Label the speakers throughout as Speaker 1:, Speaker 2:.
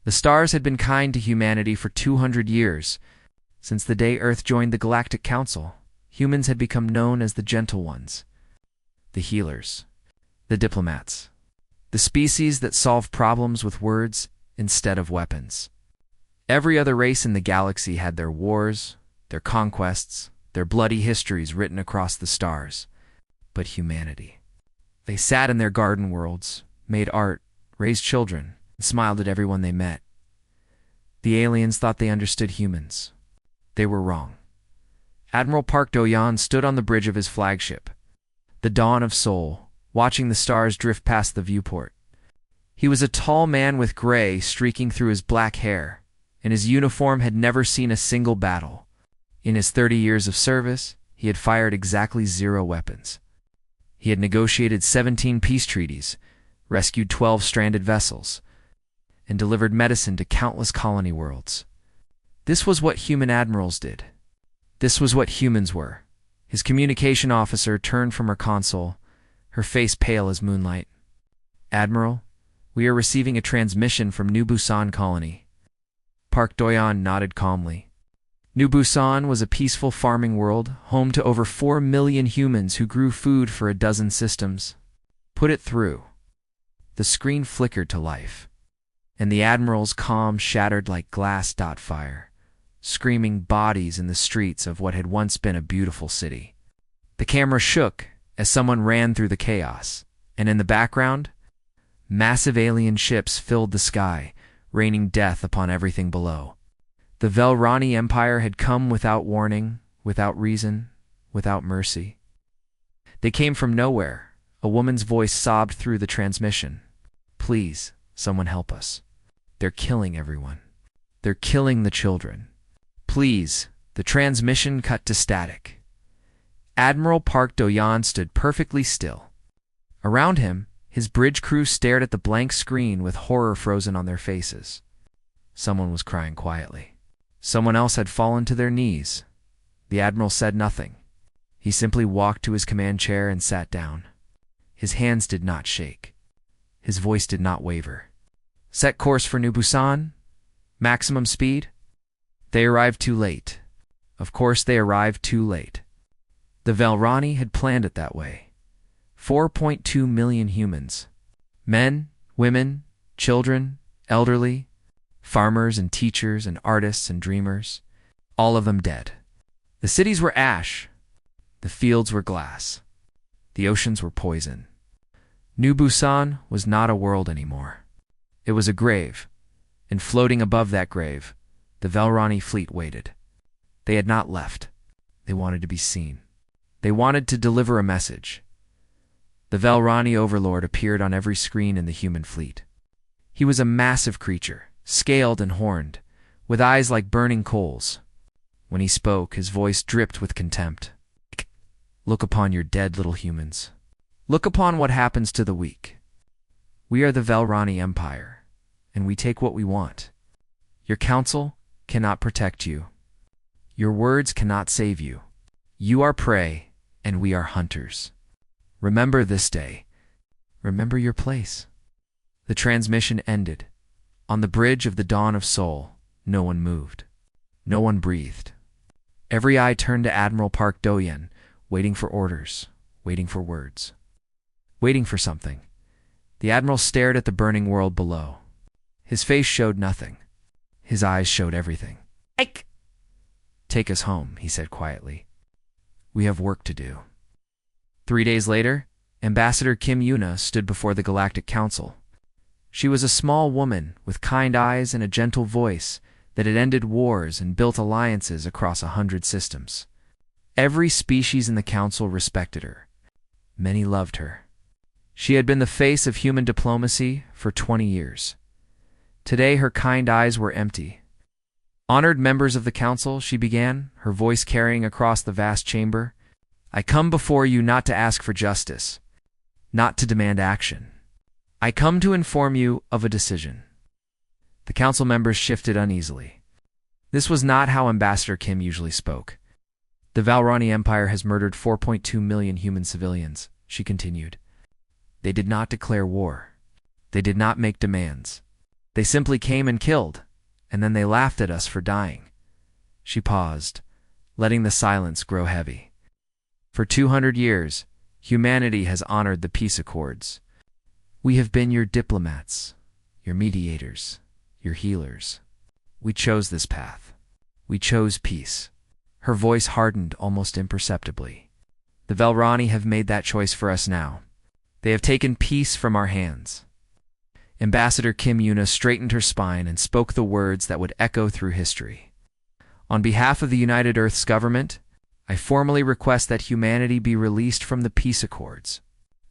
Speaker 1: The stars had been kind to humanity for 200 years. Since the day Earth joined the Galactic Council, humans had become known as the Gentle Ones, the healers, the diplomats, the species that solve problems with words instead of weapons. Every other race in the galaxy had their wars, their conquests, their bloody histories written across the stars. But humanity. They sat in their garden worlds, made art, raised children, and smiled at everyone they met. The aliens thought they understood humans. They were wrong. Admiral Park Do-yeon stood on the bridge of his flagship, the Dawn of Seoul, watching the stars drift past the viewport. He was a tall man with gray streaking through his black hair, and his uniform had never seen a single battle. In his 30 years of service, he had fired exactly 0 weapons. He had negotiated 17 peace treaties, rescued 12 stranded vessels, and delivered medicine to countless colony worlds. This was what human admirals did. This was what humans were. His communication officer turned from her console, her face pale as moonlight. "Admiral, we are receiving a transmission from New Busan Colony." Park Do-yeon nodded calmly. New Busan was a peaceful farming world, home to over 4 million humans who grew food for a dozen systems. "Put it through." The screen flickered to life, and the Admiral's calm shattered like glass fire, screaming bodies in the streets of what had once been a beautiful city. The camera shook as someone ran through the chaos, and in the background, massive alien ships filled the sky, raining death upon everything below. The Velrani Empire had come without warning, without reason, without mercy. They came from nowhere. A woman's voice sobbed through the transmission. "Please, someone help us. They're killing everyone. They're killing the children. Please." The transmission cut to static. Admiral Park Do-yeon stood perfectly still. Around him, his bridge crew stared at the blank screen with horror frozen on their faces. Someone was crying quietly. Someone else had fallen to their knees. The Admiral said nothing. He simply walked to his command chair and sat down. His hands did not shake. His voice did not waver. "Set course for New Busan? Maximum speed?" They arrived too late. Of course they arrived too late. The Velrani had planned it that way. 4.2 million humans. Men, women, children, elderly, farmers and teachers and artists and dreamers, all of them dead. The cities were ash. The fields were glass. The oceans were poison. New Busan was not a world anymore. It was a grave, and floating above that grave, the Velrani fleet waited. They had not left. They wanted to be seen. They wanted to deliver a message. The Velrani overlord appeared on every screen in the human fleet. He was a massive creature, scaled and horned, with eyes like burning coals. When he spoke, his voice dripped with contempt. "Look upon your dead little humans. Look upon what happens to the weak. We are the Velrani Empire, and we take what we want. Your council cannot protect you. Your words cannot save you. You are prey, and we are hunters. Remember this day. Remember your place." The transmission ended. On the bridge of the Dawn of Seoul, no one moved. No one breathed. Every eye turned to Admiral Park Do-yeon, waiting for orders, waiting for words, waiting for something. The Admiral stared at the burning world below. His face showed nothing. His eyes showed everything. "Ike! Take us home," he said quietly. "We have work to do." 3 days later, Ambassador Kim Yuna stood before the Galactic Council. She was a small woman with kind eyes and a gentle voice that had ended wars and built alliances across 100 systems. Every species in the council respected her. Many loved her. She had been the face of human diplomacy for 20 years. Today her kind eyes were empty. "Honored members of the council," she began, her voice carrying across the vast chamber, "I come before you not to ask for justice, not to demand action. I come to inform you of a decision." The council members shifted uneasily. This was not how Ambassador Kim usually spoke. "The Velrani Empire has murdered 4.2 million human civilians," she continued. "They did not declare war. They did not make demands. They simply came and killed, and then they laughed at us for dying." She paused, letting the silence grow heavy. "For 200 years, humanity has honored the peace accords. We have been your diplomats, your mediators, your healers. We chose this path. We chose peace." Her voice hardened almost imperceptibly. "The Velrani have made that choice for us now. They have taken peace from our hands." Ambassador Kim Yuna straightened her spine and spoke the words that would echo through history. "On behalf of the United Earth's government, I formally request that humanity be released from the peace accords,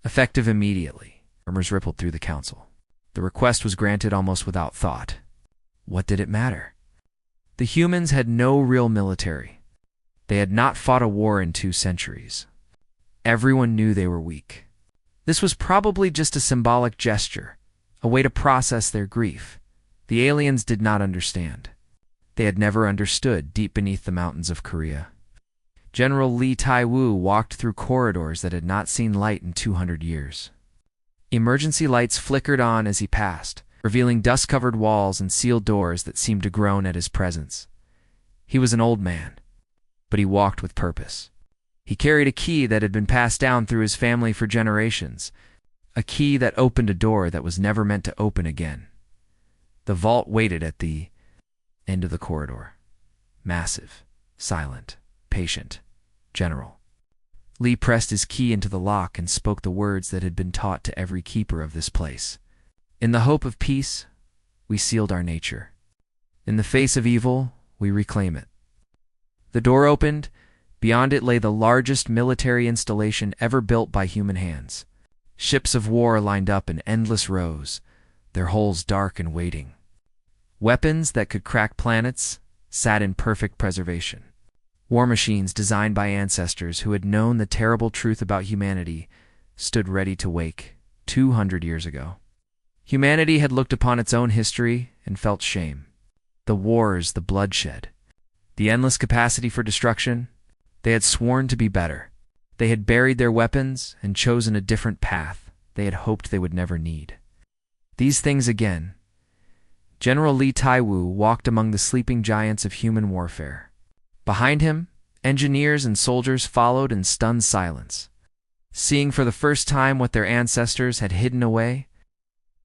Speaker 1: effective immediately." Murmurs rippled through the council. The request was granted almost without thought. What did it matter? The humans had no real military. They had not fought a war in 2 centuries. Everyone knew they were weak. This was probably just a symbolic gesture, a way to process their grief. The aliens did not understand. They had never understood deep beneath the mountains of Korea. General Lee Tai-woo walked through corridors that had not seen light in 200 years. Emergency lights flickered on as he passed, revealing dust-covered walls and sealed doors that seemed to groan at his presence. He was an old man, but he walked with purpose. He carried a key that had been passed down through his family for generations, a key that opened a door that was never meant to open again. The vault waited at the end of the corridor. Massive, silent, patient, general. Lee pressed his key into the lock and spoke the words that had been taught to every keeper of this place. "In the hope of peace, we sealed our nature. In the face of evil, we reclaim it." The door opened. Beyond it lay the largest military installation ever built by human hands. Ships of war lined up in endless rows, their hulls dark and waiting. Weapons that could crack planets sat in perfect preservation. War machines designed by ancestors who had known the terrible truth about humanity stood ready to wake 200 years ago. Humanity had looked upon its own history and felt shame. The wars, the bloodshed, the endless capacity for destruction. They had sworn to be better. They had buried their weapons and chosen a different path they had hoped they would never need. These things again. General Lee Tai-woo walked among the sleeping giants of human warfare. Behind him, engineers and soldiers followed in stunned silence, seeing for the first time what their ancestors had hidden away.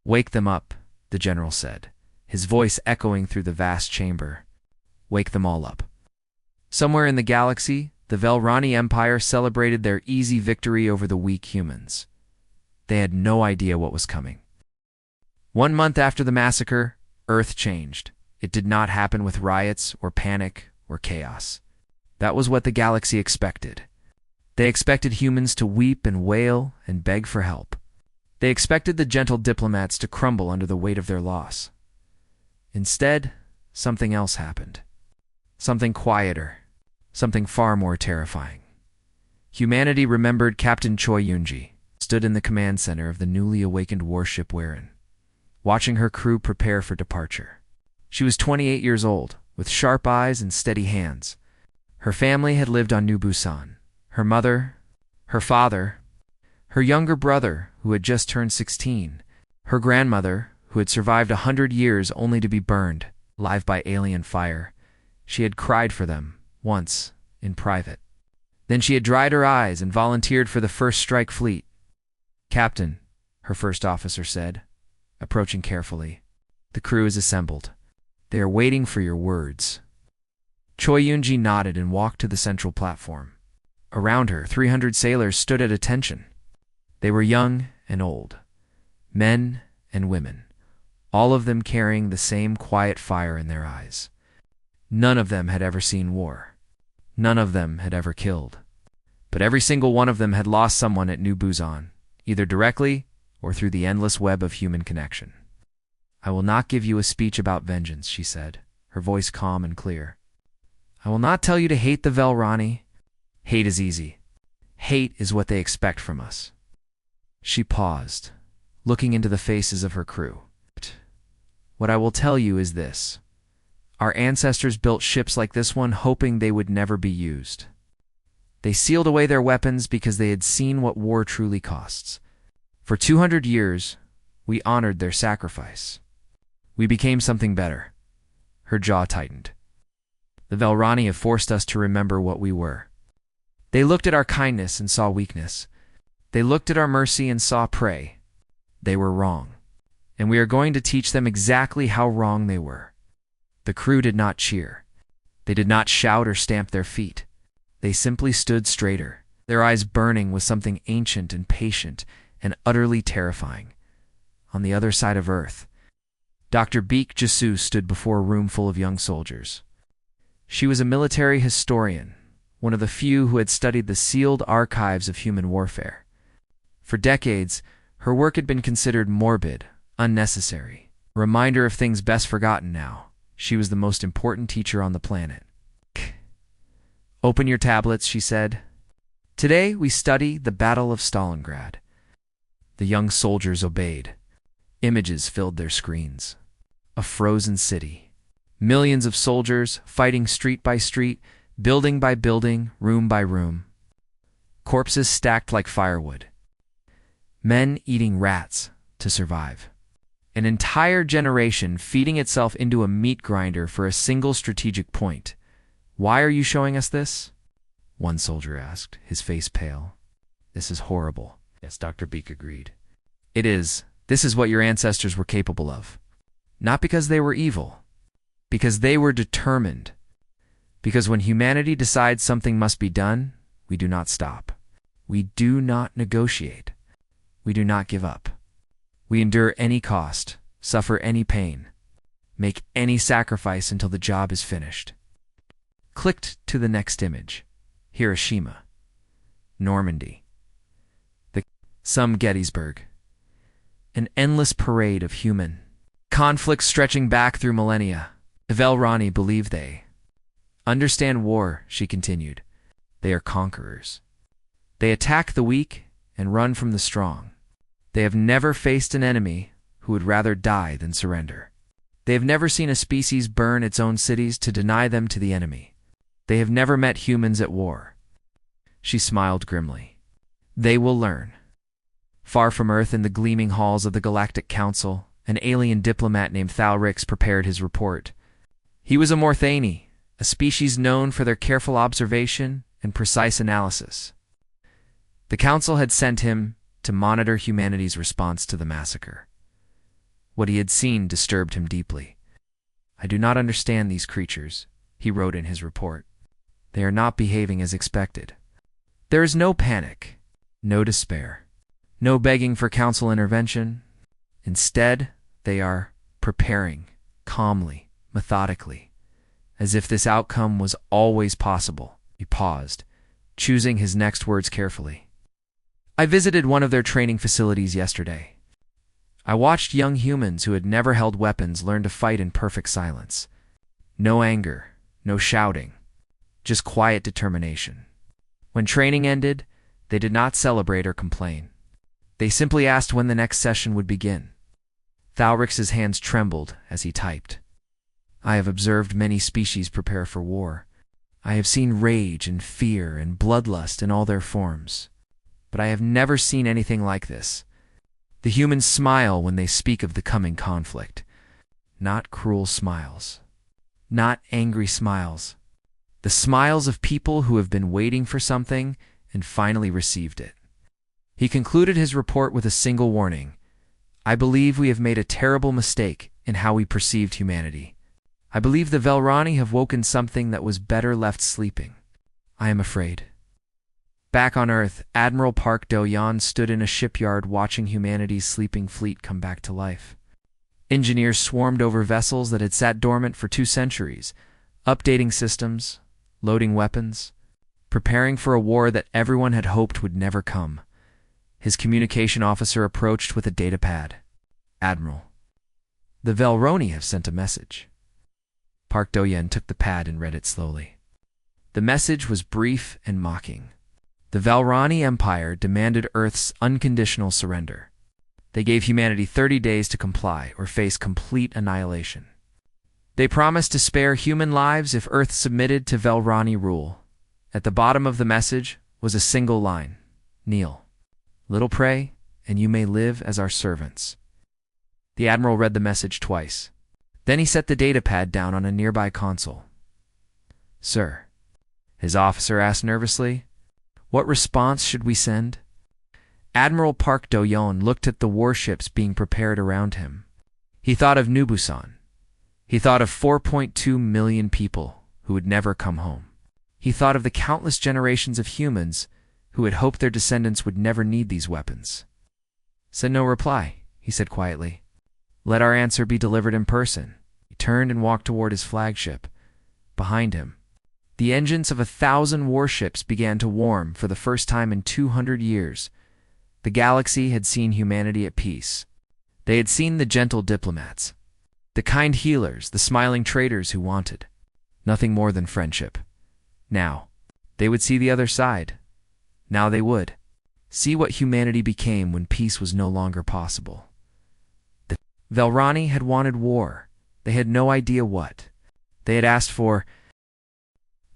Speaker 1: "Wake them up," the general said, his voice echoing through the vast chamber. "Wake them all up." Somewhere in the galaxy, the Velrani Empire celebrated their easy victory over the weak humans. They had no idea what was coming. 1 month after the massacre, Earth changed. It did not happen with riots or panic or chaos. That was what the galaxy expected. They expected humans to weep and wail and beg for help. They expected the gentle diplomats to crumble under the weight of their loss. Instead, something else happened. Something quieter. Something far more terrifying. Humanity remembered Captain Choi Yoon-ji, stood in the command center of the newly awakened warship Warren, watching her crew prepare for departure. She was 28 years old, with sharp eyes and steady hands. Her family had lived on New Busan. Her mother, her father, her younger brother, who had just turned 16, her grandmother, who had survived 100 years only to be burned alive by alien fire. She had cried for them, once, in private. Then she had dried her eyes and volunteered for the First Strike Fleet. "Captain," her first officer said, approaching carefully, "the crew is assembled. They are waiting for your words." Choi Yoon-ji nodded and walked to the central platform. Around her, 300 sailors stood at attention. They were young and old, men and women, all of them carrying the same quiet fire in their eyes. None of them had ever seen war. None of them had ever killed. But every single one of them had lost someone at New Busan, either directly or through the endless web of human connection. "I will not give you a speech about vengeance," she said, her voice calm and clear. "I will not tell you to hate the Velrani. Hate is easy. Hate is what they expect from us." She paused, looking into the faces of her crew. "What I will tell you is this. Our ancestors built ships like this one hoping they would never be used. They sealed away their weapons because they had seen what war truly costs. For 200 years, we honored their sacrifice. We became something better. Her jaw tightened. The Velrani have forced us to remember what we were. They looked at our kindness and saw weakness. They looked at our mercy and saw prey. They were wrong. And we are going to teach them exactly how wrong they were. The crew did not cheer. They did not shout or stamp their feet. They simply stood straighter, their eyes burning with something ancient and patient and utterly terrifying. On the other side of Earth, Dr. Beek Jasu stood before a room full of young soldiers. She was a military historian, one of the few who had studied the sealed archives of human warfare. For decades, her work had been considered morbid, unnecessary, a reminder of things best forgotten now. She was the most important teacher on the planet. "Open your tablets," she said. "Today we study the Battle of Stalingrad." The young soldiers obeyed. Images filled their screens. A frozen city. Millions of soldiers fighting street by street, building by building, room by room. Corpses stacked like firewood. Men eating rats to survive. An entire generation feeding itself into a meat grinder for a single strategic point. "Why are you showing us this?" one soldier asked, his face pale. "This is horrible." "Yes," Dr. Beek agreed. "It is. This is what your ancestors were capable of. Not because they were evil. Because they were determined. Because when humanity decides something must be done, we do not stop. We do not negotiate. We do not give up. We endure any cost, suffer any pain, make any sacrifice until the job is finished." Clicked to the next image. Hiroshima. Normandy. Some Gettysburg. An endless parade of human conflicts stretching back through millennia. Velrani believed they understand war, she continued. They are conquerors. They attack the weak and run from the strong. They have never faced an enemy who would rather die than surrender. They have never seen a species burn its own cities to deny them to the enemy. They have never met humans at war. She smiled grimly. They will learn. Far from Earth, in the gleaming halls of the Galactic Council, an alien diplomat named Thalrix prepared his report. He was a Morthani, a species known for their careful observation and precise analysis. The Council had sent him to monitor humanity's response to the massacre. What he had seen disturbed him deeply. "I do not understand these creatures," he wrote in his report. "They are not behaving as expected. There is no panic, no despair, no begging for council intervention. Instead, they are preparing, calmly, methodically, as if this outcome was always possible." He paused, choosing his next words carefully. "I visited one of their training facilities yesterday. I watched young humans who had never held weapons learn to fight in perfect silence. No anger, no shouting, just quiet determination. When training ended, they did not celebrate or complain. They simply asked when the next session would begin." Thalrix's hands trembled as he typed. "I have observed many species prepare for war. I have seen rage and fear and bloodlust in all their forms. But I have never seen anything like this. The humans smile when they speak of the coming conflict. Not cruel smiles. Not angry smiles. The smiles of people who have been waiting for something and finally received it." He concluded his report with a single warning. "I believe we have made a terrible mistake in how we perceived humanity. I believe the Velrani have woken something that was better left sleeping. I am afraid." Back on Earth, Admiral Park Do-yeon stood in a shipyard watching humanity's sleeping fleet come back to life. Engineers swarmed over vessels that had sat dormant for 2 centuries, updating systems, loading weapons, preparing for a war that everyone had hoped would never come. His communication officer approached with a datapad. "Admiral, the Velroni have sent a message." Park Do-yeon took the pad and read it slowly. The message was brief and mocking. The Velrani Empire demanded Earth's unconditional surrender. They gave humanity 30 days to comply or face complete annihilation. They promised to spare human lives if Earth submitted to Velrani rule. At the bottom of the message was a single line: "Kneel. Little pray, and you may live as our servants." The Admiral read the message twice, Then he set the datapad down on a nearby console. "Sir," his officer asked nervously, "what response should we send?" Admiral Park Do-yeon looked at the warships being prepared around him. He thought of Nubusan. He thought of 4.2 million people who would never come home. He thought of the countless generations of humans who had hoped their descendants would never need these weapons. "Send no reply," he said quietly. "Let our answer be delivered in person." He turned and walked toward his flagship. Behind him, the engines of 1,000 warships began to warm for the first time in 200 years. The galaxy had seen humanity at peace. They had seen the gentle diplomats, the kind healers, the smiling traders who wanted nothing more than friendship. Now, they would see the other side. Now they would see what humanity became when peace was no longer possible. The Velrani had wanted war. They had no idea what. They had asked for.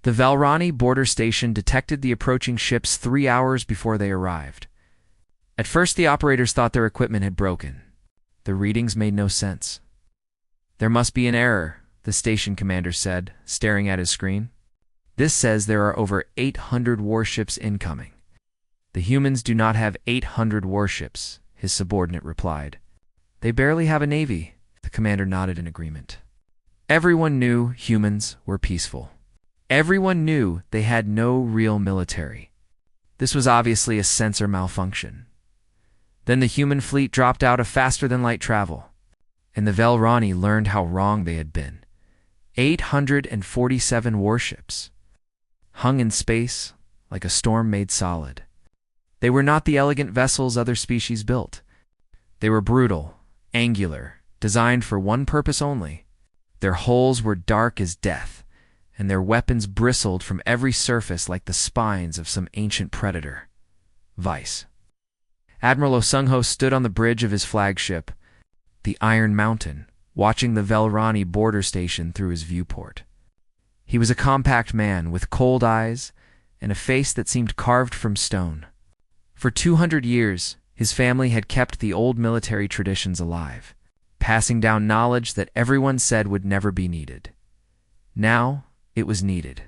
Speaker 1: The Velrani border station detected the approaching ships 3 hours before they arrived. At first, the operators thought their equipment had broken. The readings made no sense. "There must be an error," the station commander said, staring at his screen. "This says there are over 800 warships incoming." "The humans do not have 800 warships," his subordinate replied. "They barely have a navy." The commander nodded in agreement. Everyone knew humans were peaceful. Everyone knew they had no real military. This was obviously a sensor malfunction. Then the human fleet dropped out of faster-than-light travel, and the Velrani learned how wrong they had been. 847 warships, hung in space like a storm made solid. They were not the elegant vessels other species built. They were brutal, angular, designed for one purpose only. Their hulls were dark as death, and their weapons bristled from every surface like the spines of some ancient predator. Vice. Admiral Osungho stood on the bridge of his flagship, the Iron Mountain, watching the Velrani border station through his viewport. He was a compact man with cold eyes and a face that seemed carved from stone. For 200 years, his family had kept the old military traditions alive, passing down knowledge that everyone said would never be needed. Now, it was needed.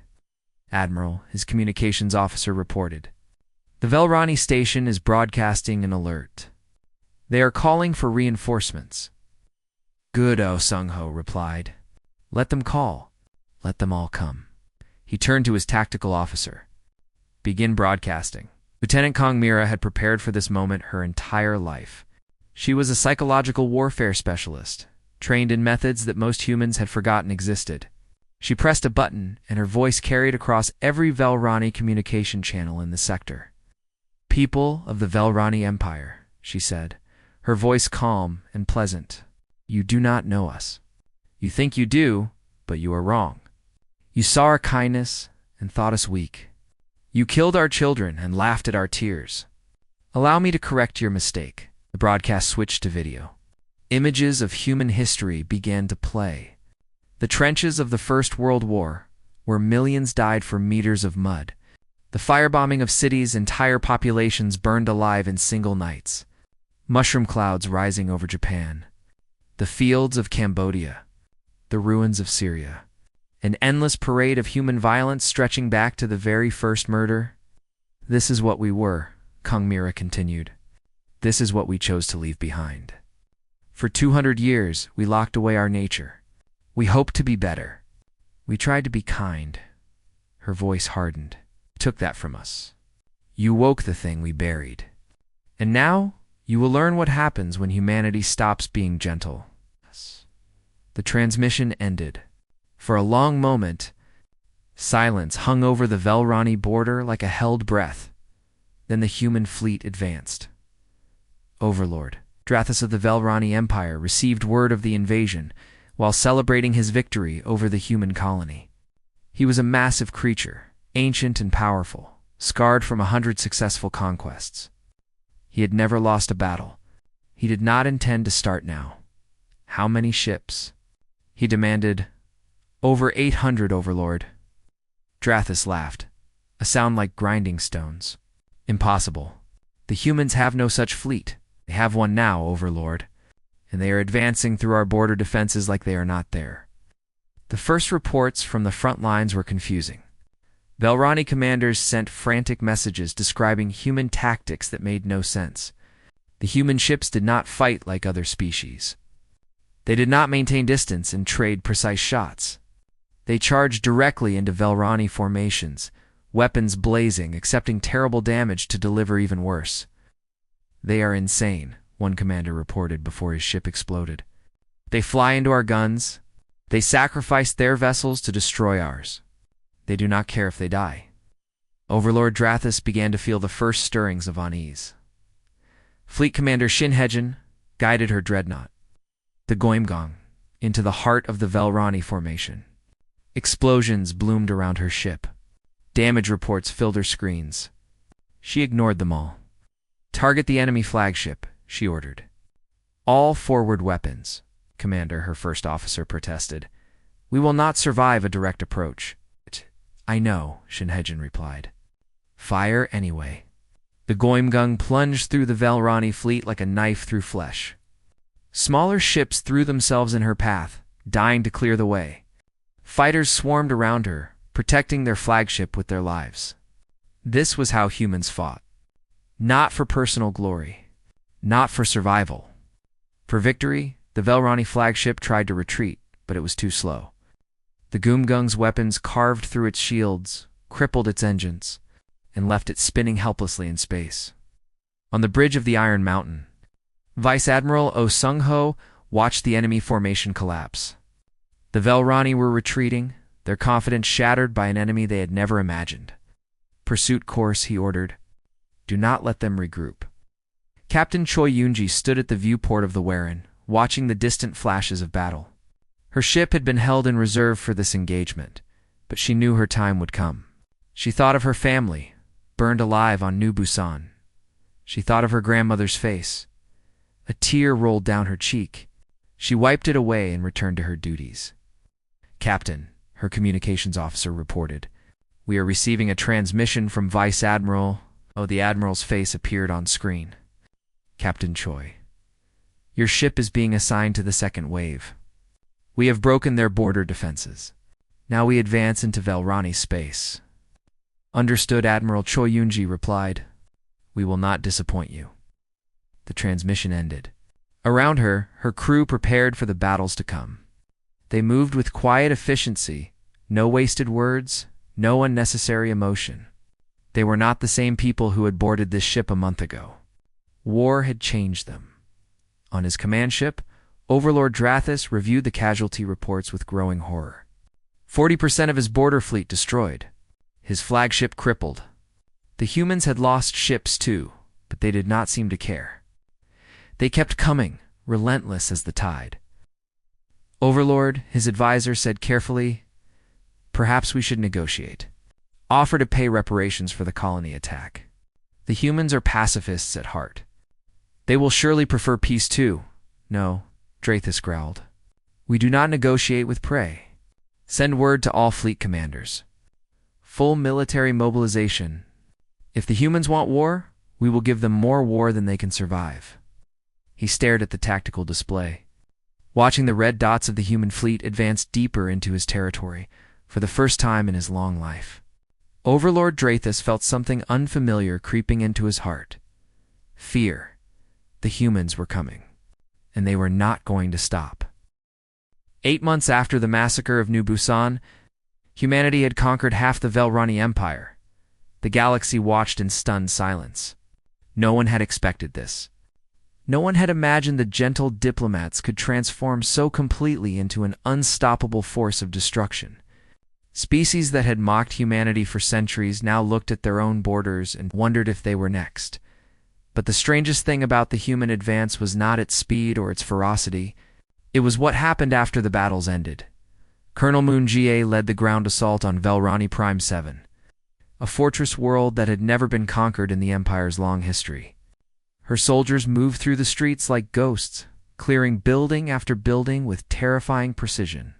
Speaker 1: "Admiral," his communications officer reported, "the Velrani station is broadcasting an alert. They are calling for reinforcements." "Good," Osungho replied. "Let them call. Let them all come." He turned to his tactical officer. "Begin broadcasting." Lieutenant Kong Mira had prepared for this moment her entire life. She was a psychological warfare specialist, trained in methods that most humans had forgotten existed. She pressed a button, and her voice carried across every Velrani communication channel in the sector. "People of the Velrani Empire," she said, her voice calm and pleasant, "you do not know us. You think you do, but you are wrong. You saw our kindness and thought us weak. You killed our children and laughed at our tears. Allow me to correct your mistake." The broadcast switched to video. Images of human history began to play. The trenches of the First World War, where millions died for meters of mud. The firebombing of cities, entire populations burned alive in single nights. Mushroom clouds rising over Japan. The fields of Cambodia. The ruins of Syria. An endless parade of human violence stretching back to the very first murder. "This is what we were," Kong Mira continued. "This is what we chose to leave behind. For 200 years, we locked away our nature. We hoped to be better. We tried to be kind." Her voice hardened. "You took that from us. You woke the thing we buried. And now, you will learn what happens when humanity stops being gentle." The transmission ended. For a long moment, silence hung over the Velrani border like a held breath. Then the human fleet advanced. Overlord Drathus of the Velrani Empire received word of the invasion while celebrating his victory over the human colony. He was a massive creature, ancient and powerful, scarred from 100 successful conquests. He had never lost a battle. He did not intend to start now. "How many ships?" he demanded. "Over 800, Overlord." Drathus laughed, a sound like grinding stones. "Impossible. The humans have no such fleet. They have one now, Overlord. and they are advancing through our border defenses like they are not there. The first reports from the front lines were confusing. Velrani commanders sent frantic messages describing human tactics that made no sense. The human ships did not fight like other species. They did not maintain distance and trade precise shots. They charged directly into Velrani formations, weapons blazing, accepting terrible damage to deliver even worse. "They are insane," one commander reported before his ship exploded. "They fly into our guns. They sacrifice their vessels to destroy ours. They do not care if they die." Overlord Drathis began to feel the first stirrings of unease. Fleet Commander Shinhejin guided her dreadnought, the Goimgong, into the heart of the Velrani formation. Explosions bloomed around her ship. Damage reports filled her screens. She ignored them all. "Target the enemy flagship," she ordered. "All forward weapons," Commander, her first officer, protested. "We will not survive a direct approach." "I know," Shinhejin replied. "Fire anyway." The Goimgong plunged through the Velrani fleet like a knife through flesh. Smaller ships threw themselves in her path, dying to clear the way. Fighters swarmed around her, protecting their flagship with their lives. This was how humans fought. Not for personal glory. Not for survival. For victory, the Velrani flagship tried to retreat, but it was too slow. The Goimgong's weapons carved through its shields, crippled its engines, and left it spinning helplessly in space. On the bridge of the Iron Mountain, Vice Admiral Oh Sung-ho watched the enemy formation collapse. The Velrani were retreating, their confidence shattered by an enemy they had never imagined. "Pursuit course," he ordered. "Do not let them regroup." Captain Choi Yoonji stood at the viewport of the Warren, watching the distant flashes of battle. Her ship had been held in reserve for this engagement, but she knew her time would come. She thought of her family, burned alive on New Busan. She thought of her grandmother's face. A tear rolled down her cheek. She wiped it away and returned to her duties. "Captain," her communications officer reported, "we are receiving a transmission from Vice Admiral." Oh, the Admiral's face appeared on screen. "Captain Choi, your ship is being assigned to the second wave. We have broken their border defenses. Now we advance into Velrani space." "Understood," Admiral Choi Yoonji replied. "We will not disappoint you." The transmission ended. Around her, her crew prepared for the battles to come. They moved with quiet efficiency, no wasted words, no unnecessary emotion. They were not the same people who had boarded this ship a month ago. War had changed them. On his command ship, Overlord Drathis reviewed the casualty reports with growing horror. 40% of his border fleet destroyed. His flagship crippled. The humans had lost ships too, but they did not seem to care. They kept coming, relentless as the tide. "Overlord," his advisor said carefully, "perhaps we should negotiate. Offer to pay reparations for the colony attack. The humans are pacifists at heart. They will surely prefer peace too." "No," Drathis growled. "We do not negotiate with prey. Send word to all fleet commanders. Full military mobilization. If the humans want war, we will give them more war than they can survive." He stared at the tactical display, watching the red dots of the human fleet advance deeper into his territory for the first time in his long life. Overlord Drathis felt something unfamiliar creeping into his heart. Fear. The humans were coming, and they were not going to stop. 8 months after the massacre of New Busan, humanity had conquered half the Velrani Empire. The galaxy watched in stunned silence. No one had expected this. No one had imagined the gentle diplomats could transform so completely into an unstoppable force of destruction. Species that had mocked humanity for centuries now looked at their own borders and wondered if they were next. But the strangest thing about the human advance was not its speed or its ferocity. It was what happened after the battles ended. Colonel Moon Jie led the ground assault on Velrani Prime 7, a fortress world that had never been conquered in the Empire's long history. Her soldiers moved through the streets like ghosts, clearing building after building with terrifying precision.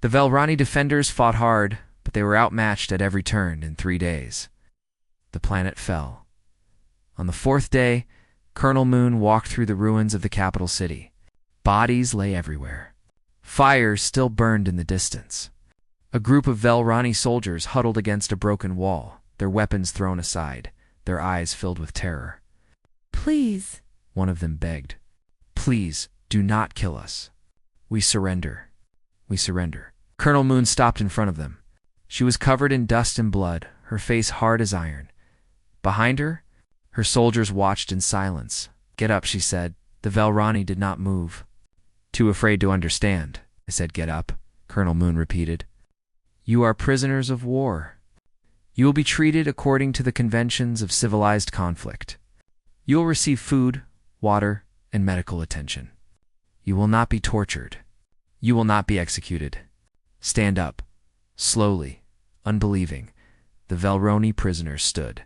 Speaker 1: The Velrani defenders fought hard, but they were outmatched at every turn in 3 days. The planet fell. On the 4th day, Colonel Moon walked through the ruins of the capital city. Bodies lay everywhere. Fires still burned in the distance. A group of Velrani soldiers huddled against a broken wall, their weapons thrown aside, their eyes filled with terror.
Speaker 2: "Please,"
Speaker 1: one of them begged. "Please, do not kill us. We surrender. We surrender." Colonel Moon stopped in front of them. She was covered in dust and blood, her face hard as iron. Behind her, her soldiers watched in silence. "Get up," she said. The Velrani did not move. "Too afraid to understand," I said. "Get up," Colonel Moon repeated. "You are prisoners of war. You will be treated according to the conventions of civilized conflict. You will receive food, water, and medical attention. You will not be tortured. You will not be executed. Stand up." Slowly, unbelieving, the Velroni prisoners stood.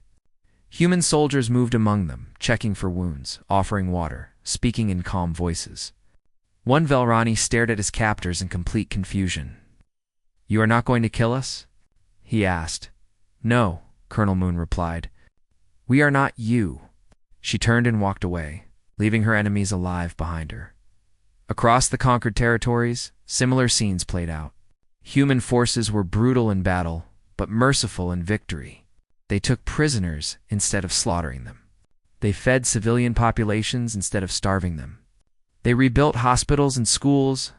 Speaker 1: Human soldiers moved among them, checking for wounds, offering water, speaking in calm voices. One Velrani stared at his captors in complete confusion. "You are not going to kill us?" he asked. "No," Colonel Moon replied. "We are not you." She turned and walked away, leaving her enemies alive behind her. Across the conquered territories, similar scenes played out. Human forces were brutal in battle, but merciful in victory. They took prisoners instead of slaughtering them. They fed civilian populations instead of starving them. They rebuilt hospitals and schools,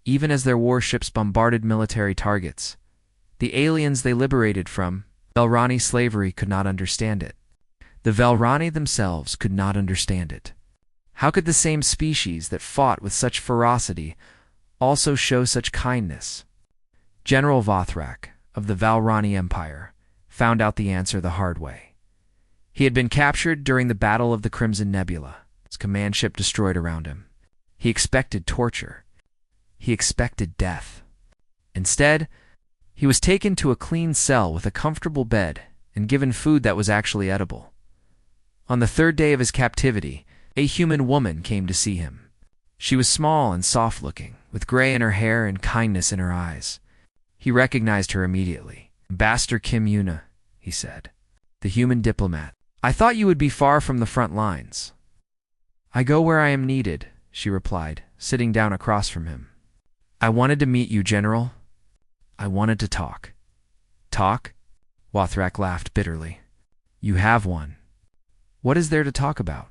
Speaker 1: even as their warships bombarded military targets. The aliens they liberated from Velrani slavery could not understand it. The Velrani themselves could not understand it. How could the same species that fought with such ferocity also show such kindness? General Vothrak of the Velrani Empire found out the answer the hard way. He had been captured during the Battle of the Crimson Nebula, his command ship destroyed around him. He expected torture. He expected death. Instead, he was taken to a clean cell with a comfortable bed and given food that was actually edible. On the third day of his captivity, a human woman came to see him. She was small and soft-looking, with gray in her hair and kindness in her eyes. He recognized her immediately. "Ambassador Kim Yuna," he said, "the human diplomat. I thought you would be far from the front lines." "I go where I am needed," she replied, sitting down across from him. "I wanted to meet you, General. I wanted to talk." "Talk?" Vothrak laughed bitterly. "You have one. What is there to talk about?"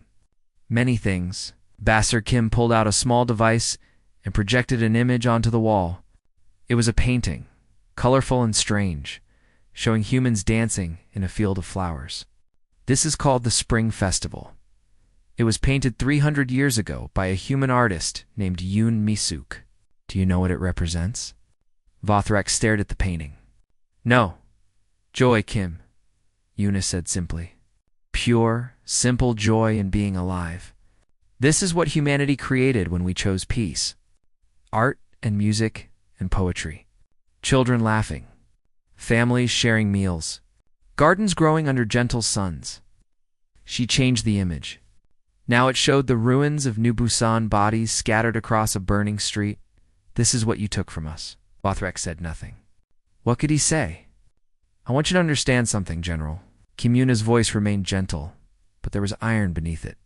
Speaker 1: "Many things." Ambassador Kim pulled out a small device and projected an image onto the wall. It was a painting, colorful and strange, showing humans dancing in a field of flowers. "This is called the Spring Festival. It was painted 300 years ago by a human artist named Yoon Mi-suk. Do you know what it represents?" Vothrak stared at the painting. "No. Joy, Kim," Yuna said simply. "Pure, simple joy in being alive. This is what humanity created when we chose peace. Art and music and poetry. Children laughing. Families sharing meals. Gardens growing under gentle suns." She changed the image. Now it showed the ruins of New Busan bodies scattered across a burning street. "This is what you took from us." Vothrak said nothing. What could he say? "I want you to understand something, General." Kim Yuna's voice remained gentle, but there was iron beneath it.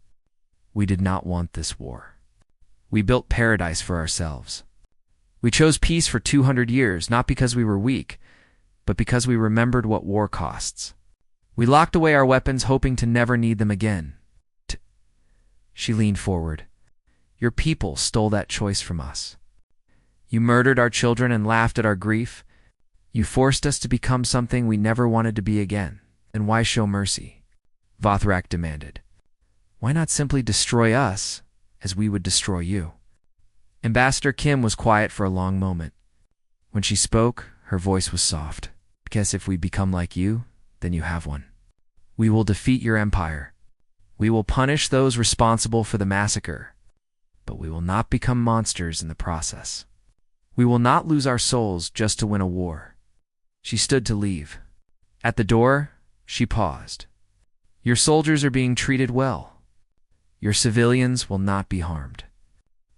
Speaker 1: "We did not want this war. We built paradise for ourselves. We chose peace for 200 years, not because we were weak, but because we remembered what war costs. We locked away our weapons, hoping to never need them again." She leaned forward. "Your people stole that choice from us. You murdered our children and laughed at our grief. You forced us to become something we never wanted to be again. And why show mercy?" Vothrak demanded. "Why not simply destroy us as we would destroy you?" Ambassador Kim was quiet for a long moment. When she spoke, her voice was soft. "Because if we become like you, then you have one. We will defeat your empire. We will punish those responsible for the massacre, but we will not become monsters in the process. We will not lose our souls just to win a war." She stood to leave. At the door, she paused. "Your soldiers are being treated well. Your civilians will not be harmed.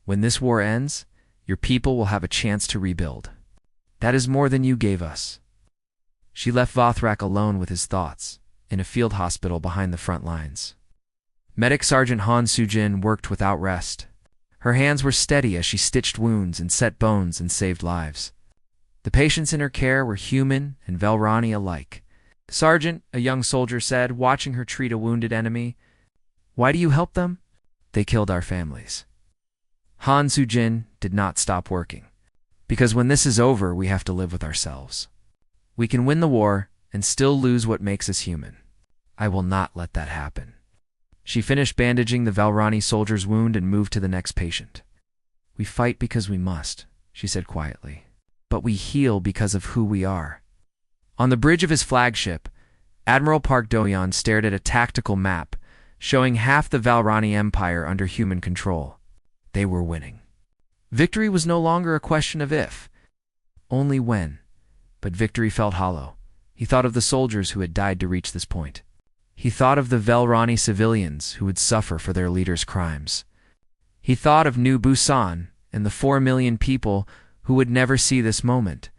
Speaker 1: When this war ends, your people will have a chance to rebuild. That is more than you gave us." She left Vothrak alone with his thoughts, in a field hospital behind the front lines. Medic Sergeant Han Sujin worked without rest. Her hands were steady as she stitched wounds and set bones and saved lives. The patients in her care were human and Velrani alike. "Sergeant," a young soldier said, watching her treat a wounded enemy, "why do you help them?" "They killed our families." Han Sujin did not stop working. "Because when this is over, we have to live with ourselves. We can win the war and still lose what makes us human. I will not let that happen." She finished bandaging the Velrani soldier's wound and moved to the next patient. "We fight because we must," she said quietly, "but we heal because of who we are." On the bridge of his flagship, Admiral Park Do-yeon stared at a tactical map showing half the Velrani Empire under human control. They were winning. Victory was no longer a question of if, only when. But victory felt hollow. He thought of the soldiers who had died to reach this point. He thought of the Velrani civilians who would suffer for their leaders' crimes. He thought of New Busan and the 4 million people who would never see this moment.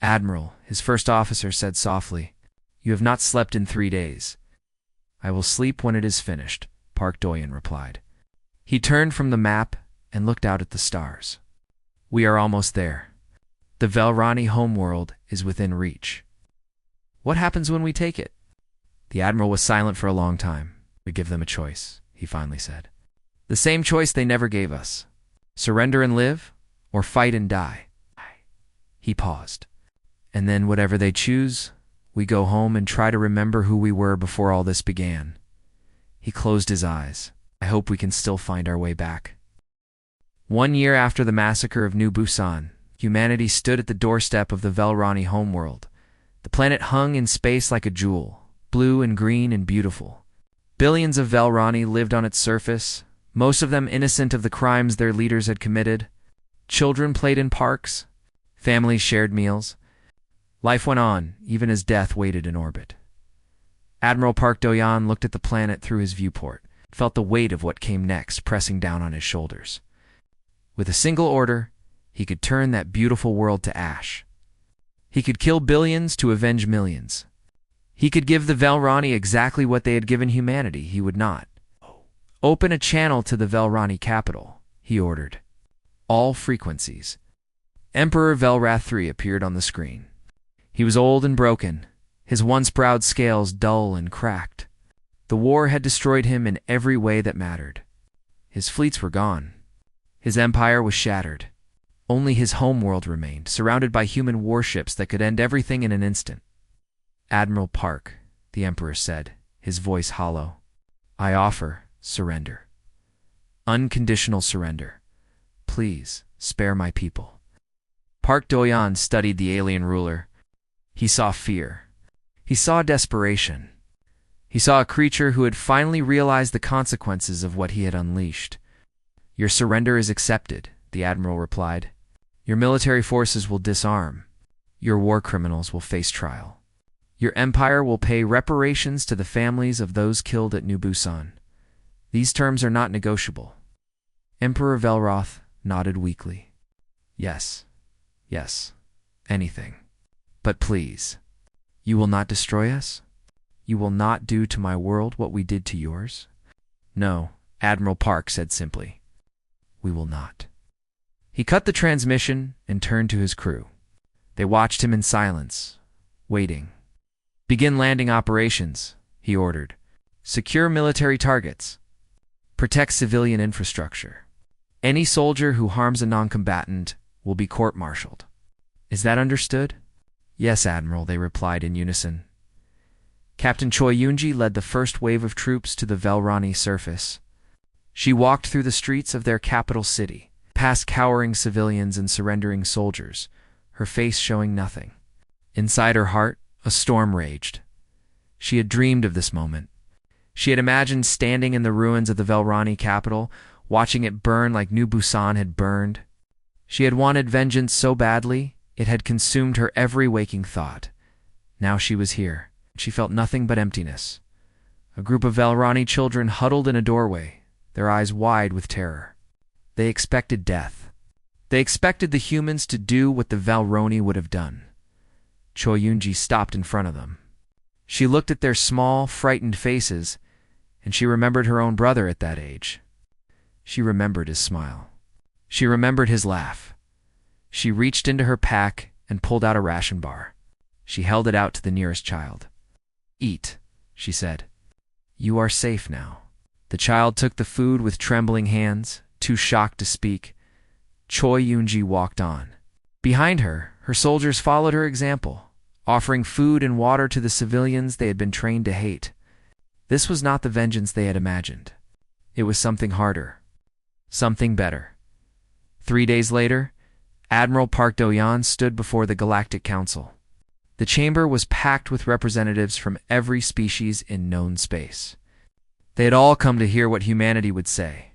Speaker 1: "Admiral," his first officer said softly, "you have not slept in 3 days." "I will sleep when it is finished," Park Do-yeon replied. He turned from the map and looked out at the stars. "We are almost there. The Velrani homeworld is within reach." "What happens when we take it?" The Admiral was silent for a long time. "We give them a choice," he finally said. "The same choice they never gave us. Surrender and live, or fight and die." He paused. "And then whatever they choose, we go home and try to remember who we were before all this began." He closed his eyes. "I hope we can still find our way back." 1 year after the massacre of New Busan, humanity stood at the doorstep of the Velrani homeworld. The planet hung in space like a jewel, blue and green and beautiful. Billions of Velrani lived on its surface, most of them innocent of the crimes their leaders had committed. Children played in parks. Families shared meals. Life went on, even as death waited in orbit. Admiral Park Do-yeon looked at the planet through his viewport, felt the weight of what came next pressing down on his shoulders. With a single order, he could turn that beautiful world to ash. He could kill billions to avenge millions. He could give the Velrani exactly what they had given humanity. He would not. "Open a channel to the Velrani capital," he ordered. All frequencies. Emperor Velrath III appeared on the screen. He was old and broken, his once proud scales dull and cracked. The war had destroyed him in every way that mattered. His fleets were gone. His empire was shattered. Only his homeworld remained, surrounded by human warships that could end everything in an instant. "Admiral Park," the Emperor said, his voice hollow, "I offer surrender. Unconditional surrender. Please, spare my people." Park Do-yeon studied the alien ruler. He saw fear. He saw desperation. He saw a creature who had finally realized the consequences of what he had unleashed. "Your surrender is accepted," the Admiral replied. "Your military forces will disarm. Your war criminals will face trial. Your empire will pay reparations to the families of those killed at New Busan. These terms are not negotiable." Emperor Velroth nodded weakly. "Yes, yes, anything. But please, you will not destroy us? You will not do to my world what we did to yours?" "No," Admiral Park said simply. "We will not." He cut the transmission and turned to his crew. They watched him in silence, waiting. "Begin landing operations," he ordered. "Secure military targets. Protect civilian infrastructure. Any soldier who harms a non-combatant will be court-martialed. Is that understood?" "Yes, Admiral," they replied in unison. Captain Choi Yoonji led the first wave of troops to the Velrani surface. She walked through the streets of their capital city, past cowering civilians and surrendering soldiers, her face showing nothing. Inside her heart, a storm raged. She had dreamed of this moment. She had imagined standing in the ruins of the Velrani capital, watching it burn like New Busan had burned. She had wanted vengeance so badly, it had consumed her every waking thought. Now she was here. She felt nothing but emptiness. A group of Velrani children huddled in a doorway, their eyes wide with terror. They expected death. They expected the humans to do what the Velroni would have done. Choi Yoonji stopped in front of them. She looked at their small, frightened faces, and she remembered her own brother at that age. She remembered his smile. She remembered his laugh. She reached into her pack and pulled out a ration bar. She held it out to the nearest child. "Eat," she said. "You are safe now." The child took the food with trembling hands, too shocked to speak. Choi Yoonji walked on. Behind her, her soldiers followed her example, offering food and water to the civilians they had been trained to hate. This was not the vengeance they had imagined. It was something harder. Something better. 3 days later, Admiral Park Do-yeon stood before the Galactic Council. The chamber was packed with representatives from every species in known space. They had all come to hear what humanity would say.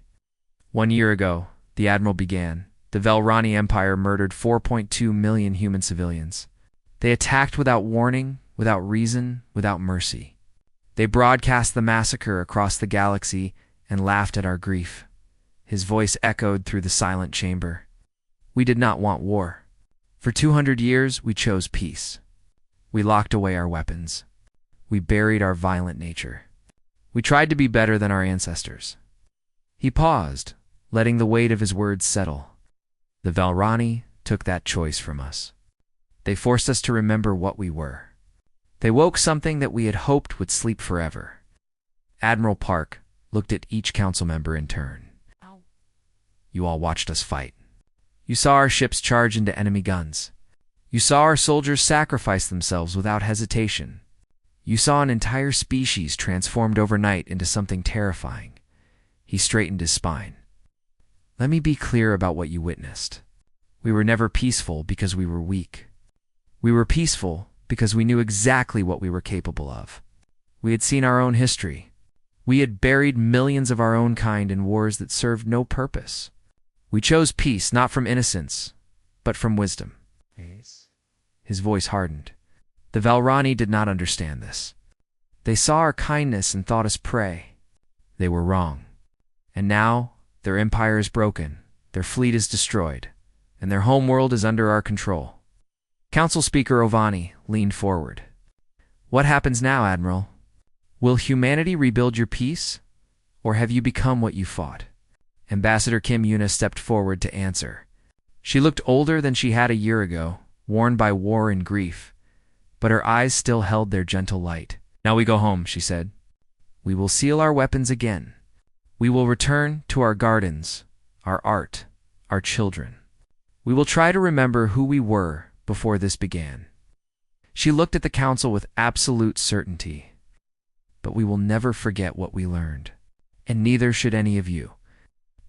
Speaker 1: 1 year ago, the Admiral began, the Velrani Empire murdered 4.2 million human civilians. They attacked without warning, without reason, without mercy. They broadcast the massacre across the galaxy and laughed at our grief. His voice echoed through the silent chamber. We did not want war. For 200 years, we chose peace. We locked away our weapons. We buried our violent nature. We tried to be better than our ancestors. He paused, letting the weight of his words settle. The Velrani took that choice from us. They forced us to remember what we were. They woke something that we had hoped would sleep forever. Admiral Park looked at each council member in turn. You all watched us fight. You saw our ships charge into enemy guns. You saw our soldiers sacrifice themselves without hesitation. You saw an entire species transformed overnight into something terrifying. He straightened his spine. Let me be clear about what you witnessed. We were never peaceful because we were weak. We were peaceful because we knew exactly what we were capable of. We had seen our own history. We had buried millions of our own kind in wars that served no purpose. We chose peace not from innocence, but from wisdom. His voice hardened. The Velrani did not understand this. They saw our kindness and thought us prey. They were wrong. And now, their empire is broken, their fleet is destroyed, and their homeworld is under our control. Council Speaker Ovani leaned forward. What happens now, Admiral? Will humanity rebuild your peace, or have you become what you fought? Ambassador Kim Yuna stepped forward to answer. She looked older than she had a year ago, worn by war and grief, but her eyes still held their gentle light. Now we go home, she said. We will seal our weapons again. We will return to our gardens, our art, our children. We will try to remember who we were before this began. She looked at the council with absolute certainty. But we will never forget what we learned, and neither should any of you.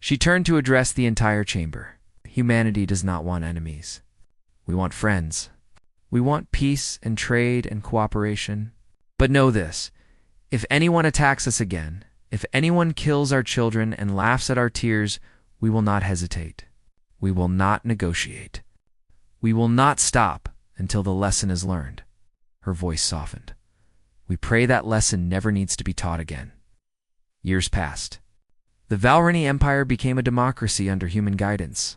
Speaker 1: She turned to address the entire chamber. Humanity does not want enemies. We want friends. We want peace and trade and cooperation. But know this, if anyone attacks us again, if anyone kills our children and laughs at our tears, we will not hesitate. We will not negotiate. We will not stop until the lesson is learned. Her voice softened. We pray that lesson never needs to be taught again. Years passed. The Velrani Empire became a democracy under human guidance.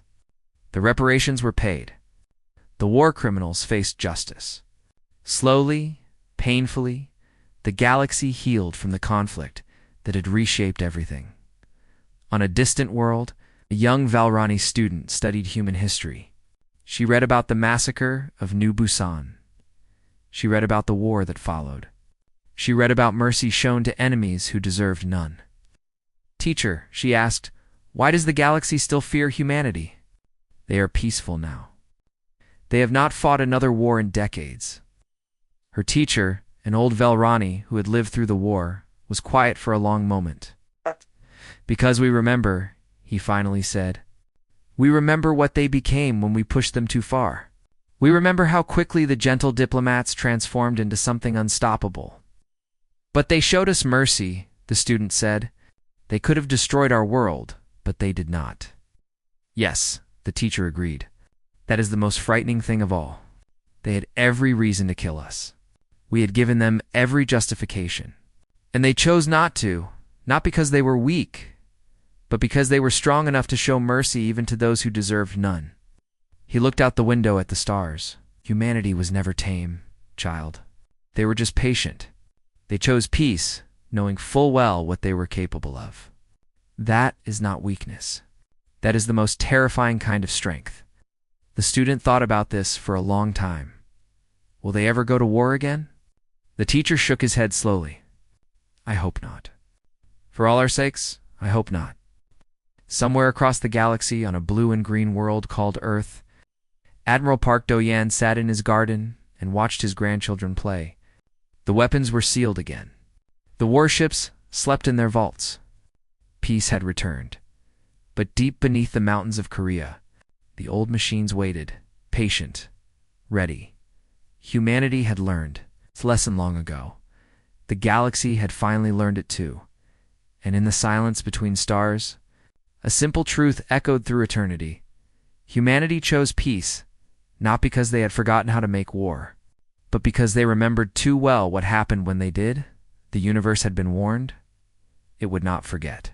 Speaker 1: The reparations were paid. The war criminals faced justice. Slowly, painfully, the galaxy healed from the conflict that had reshaped everything. On a distant world, a young Velrani student studied human history. She read about the massacre of New Busan. She read about the war that followed. She read about mercy shown to enemies who deserved none. Teacher, she asked, why does the galaxy still fear humanity? They are peaceful now. They have not fought another war in decades. Her teacher, an old Velrani who had lived through the war, was quiet for a long moment. Because we remember, he finally said. We remember what they became when we pushed them too far. We remember how quickly the gentle diplomats transformed into something unstoppable. But they showed us mercy, the student said. They could have destroyed our world, but they did not. Yes, the teacher agreed. That is the most frightening thing of all. They had every reason to kill us. We had given them every justification. And they chose not to, not because they were weak, but because they were strong enough to show mercy even to those who deserved none. He looked out the window at the stars. Humanity was never tame, child. They were just patient. They chose peace, knowing full well what they were capable of. That is not weakness. That is the most terrifying kind of strength. The student thought about this for a long time. Will they ever go to war again? The teacher shook his head slowly. I hope not. For all our sakes, I hope not. Somewhere across the galaxy on a blue and green world called Earth, Admiral Park Do-Yan sat in his garden and watched his grandchildren play. The weapons were sealed again. The warships slept in their vaults. Peace had returned. But deep beneath the mountains of Korea, the old machines waited, patient, ready. Humanity had learned its lesson long ago. The galaxy had finally learned it too. And in the silence between stars, a simple truth echoed through eternity. Humanity chose peace, not because they had forgotten how to make war, but because they remembered too well what happened when they did. The universe had been warned. It would not forget.